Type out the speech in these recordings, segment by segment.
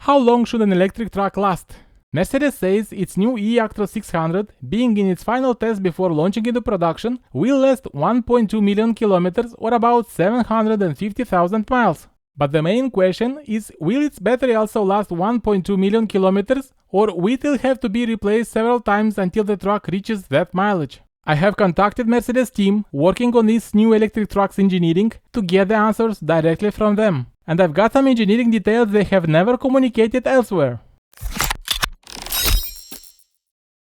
How long should an electric truck last? Mercedes says its new eActro 600, being in its final test before launching into production, will last 1.2 million kilometers or about 750,000 miles. But the main question is, will its battery also last 1.2 million kilometers, or will it have to be replaced several times until the truck reaches that mileage? I have contacted Mercedes team working on this new electric truck's engineering to get the answers directly from them. And I've got some engineering details they have never communicated elsewhere.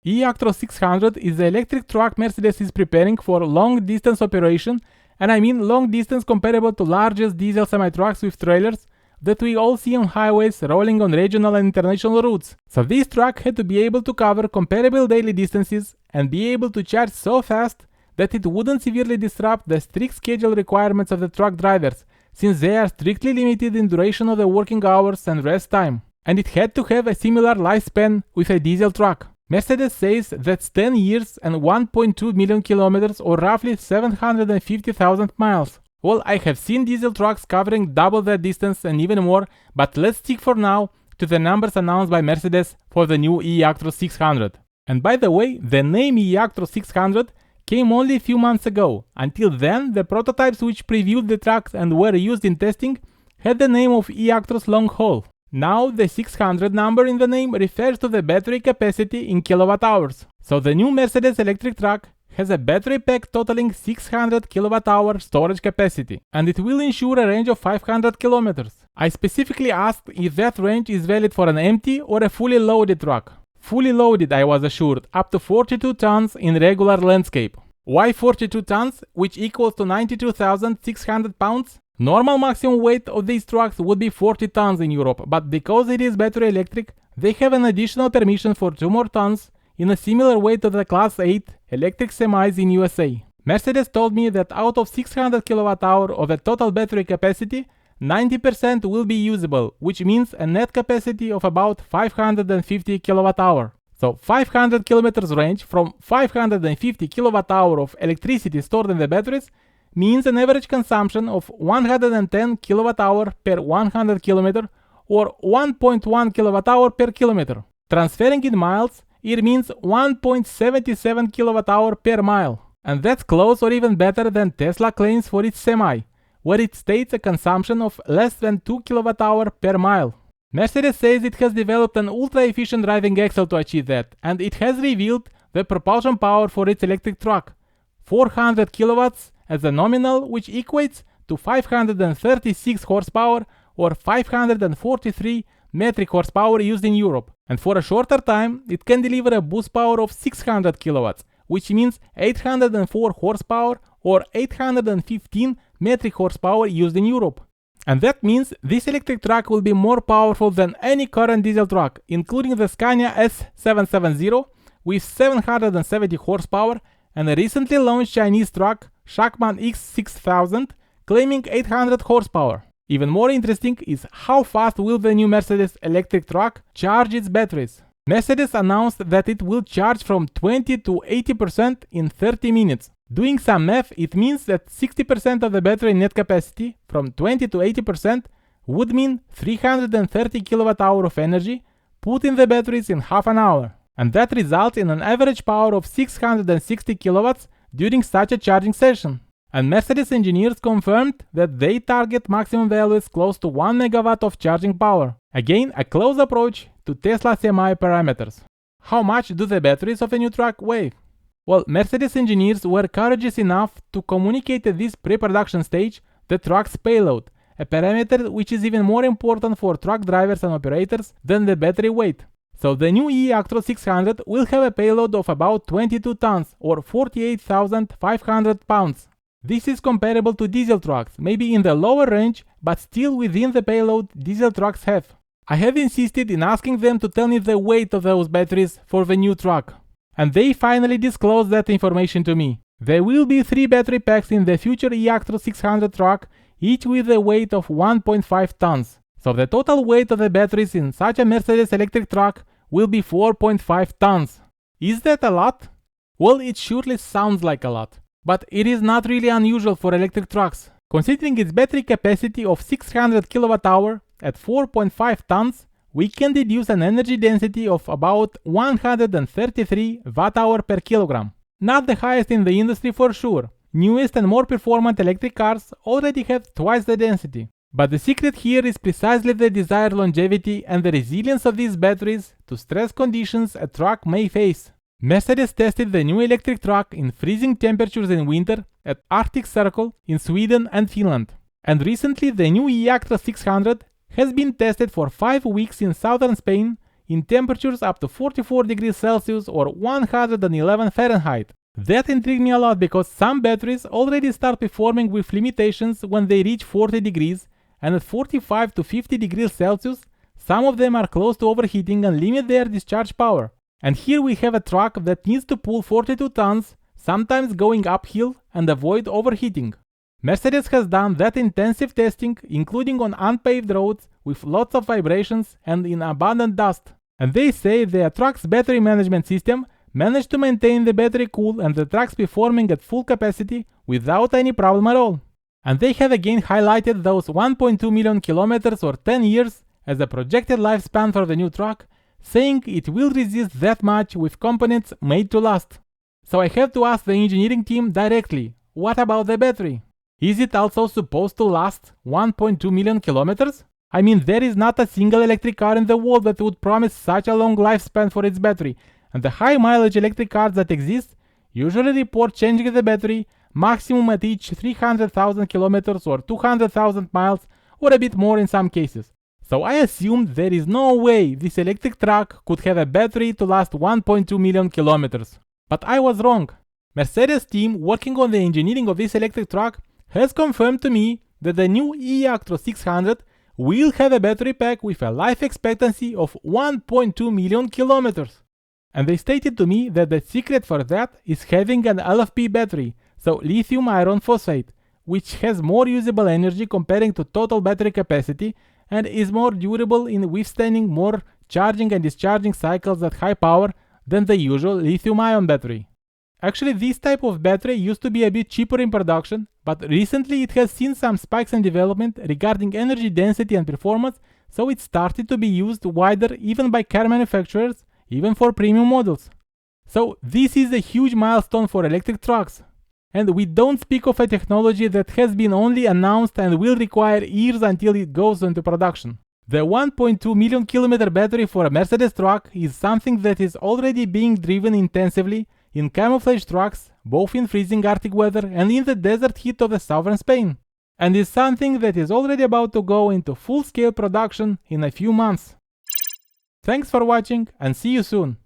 eActro 600 is the electric truck Mercedes is preparing for long-distance operation, and I mean long-distance comparable to largest diesel semi-trucks with trailers that we all see on highways rolling on regional and international routes. So this truck had to be able to cover comparable daily distances and be able to charge so fast that it wouldn't severely disrupt the strict schedule requirements of the truck drivers, since they are strictly limited in duration of the working hours and rest time. And it had to have a similar lifespan with a diesel truck. Mercedes says that's 10 years and 1.2 million kilometers or roughly 750,000 miles. Well, I have seen diesel trucks covering double that distance and even more, but let's stick for now to the numbers announced by Mercedes for the new eActro 600. And by the way, the name eActro 600 came only a few months ago. Until then, the prototypes which previewed the trucks and were used in testing had the name of eActros long haul. Now, the 600 number in the name refers to the battery capacity in kilowatt hours. So the new Mercedes electric truck has a battery pack totaling 600 kilowatt-hour storage capacity, and it will ensure a range of 500 kilometers. I specifically asked if that range is valid for an empty or a fully loaded truck. Fully loaded, I was assured, up to 42 tons in regular landscape. Why 42 tons, which equals to 92,600 pounds? Normal maximum weight of these trucks would be 40 tons in Europe, but because it is battery electric, they have an additional permission for 2 more tons in a similar weight to the Class 8 electric semis in USA. Mercedes told me that out of 600 kWh of the total battery capacity, 90% will be usable, which means a net capacity of about 550 kWh. So 500 km range from 550 kWh of electricity stored in the batteries means an average consumption of 110 kWh per 100 km or 1.1 kWh per kilometer. Transferring in miles, it means 1.77 kWh per mile. And that's close or even better than Tesla claims for its semi, where it states a consumption of less than 2 kWh per mile. Mercedes says it has developed an ultra-efficient driving axle to achieve that, and it has revealed the propulsion power for its electric truck. 400 kilowatts as a nominal, which equates to 536 horsepower or 543 metric horsepower used in Europe. And for a shorter time, it can deliver a boost power of 600 kilowatts, which means 804 horsepower or 815 metric horsepower used in Europe. And that means this electric truck will be more powerful than any current diesel truck, including the Scania S770 with 770 horsepower and a recently launched Chinese truck, Shakman X6000, claiming 800 horsepower. Even more interesting is how fast will the new Mercedes electric truck charge its batteries. Mercedes announced that it will charge from 20 to 80% in 30 minutes. Doing some math, it means that 60% of the battery net capacity, from 20 to 80%, would mean 330 kWh of energy put in the batteries in half an hour. And that results in an average power of 660 kilowatts during such a charging session. And Mercedes engineers confirmed that they target maximum values close to 1 megawatt of charging power. Again, a close approach to Tesla semi parameters. How much do the batteries of a new truck weigh? Well, Mercedes engineers were courageous enough to communicate at this pre-production stage the truck's payload, a parameter which is even more important for truck drivers and operators than the battery weight. So the new eActro 600 will have a payload of about 22 tons or 48,500 pounds. This is comparable to diesel trucks, maybe in the lower range, but still within the payload diesel trucks have. I have insisted in asking them to tell me the weight of those batteries for the new truck. And they finally disclosed that information to me. There will be 3 battery packs in the future eActro 600 truck, each with a weight of 1.5 tons. So the total weight of the batteries in such a Mercedes electric truck will be 4.5 tons. Is that a lot? Well, it surely sounds like a lot. But it is not really unusual for electric trucks. Considering its battery capacity of 600 kWh at 4.5 tons, we can deduce an energy density of about 133 Wh per kilogram. Not the highest in the industry for sure. Newest and more performant electric cars already have twice the density. But the secret here is precisely the desired longevity and the resilience of these batteries to stress conditions a truck may face. Mercedes tested the new electric truck in freezing temperatures in winter at Arctic Circle in Sweden and Finland. And recently the new eActro 600 has been tested for 5 weeks in southern Spain in temperatures up to 44 degrees Celsius or 111 Fahrenheit. That intrigued me a lot because some batteries already start performing with limitations when they reach 40 degrees, and at 45 to 50 degrees Celsius, some of them are close to overheating and limit their discharge power. And here we have a truck that needs to pull 42 tons, sometimes going uphill, and avoid overheating. Mercedes has done that intensive testing, including on unpaved roads with lots of vibrations and in abundant dust. And they say their truck's battery management system managed to maintain the battery cool and the trucks performing at full capacity without any problem at all. And they have again highlighted those 1.2 million kilometers or 10 years as a projected lifespan for the new truck, saying it will resist that much with components made to last. So I have to ask the engineering team directly, what about the battery? Is it also supposed to last 1.2 million kilometers? I mean, there is not a single electric car in the world that would promise such a long lifespan for its battery, and the high mileage electric cars that exist usually report changing the battery maximum at each 300,000 kilometers or 200,000 miles or a bit more in some cases. So I assumed there is no way this electric truck could have a battery to last 1.2 million kilometers. But I was wrong. Mercedes team working on the engineering of this electric truck has confirmed to me that the new eActro 600 will have a battery pack with a life expectancy of 1.2 million kilometers. And they stated to me that the secret for that is having an LFP battery, so lithium iron phosphate, which has more usable energy comparing to total battery capacity and is more durable in withstanding more charging and discharging cycles at high power than the usual lithium-ion battery. Actually, this type of battery used to be a bit cheaper in production, but recently it has seen some spikes in development regarding energy density and performance, so it started to be used wider even by car manufacturers, even for premium models. So this is a huge milestone for electric trucks. And we don't speak of a technology that has been only announced and will require years until it goes into production. The 1.2 million kilometer battery for a Mercedes truck is something that is already being driven intensively in camouflage trucks, both in freezing Arctic weather and in the desert heat of the southern Spain, and is something that is already about to go into full-scale production in a few months. Thanks for watching and see you soon!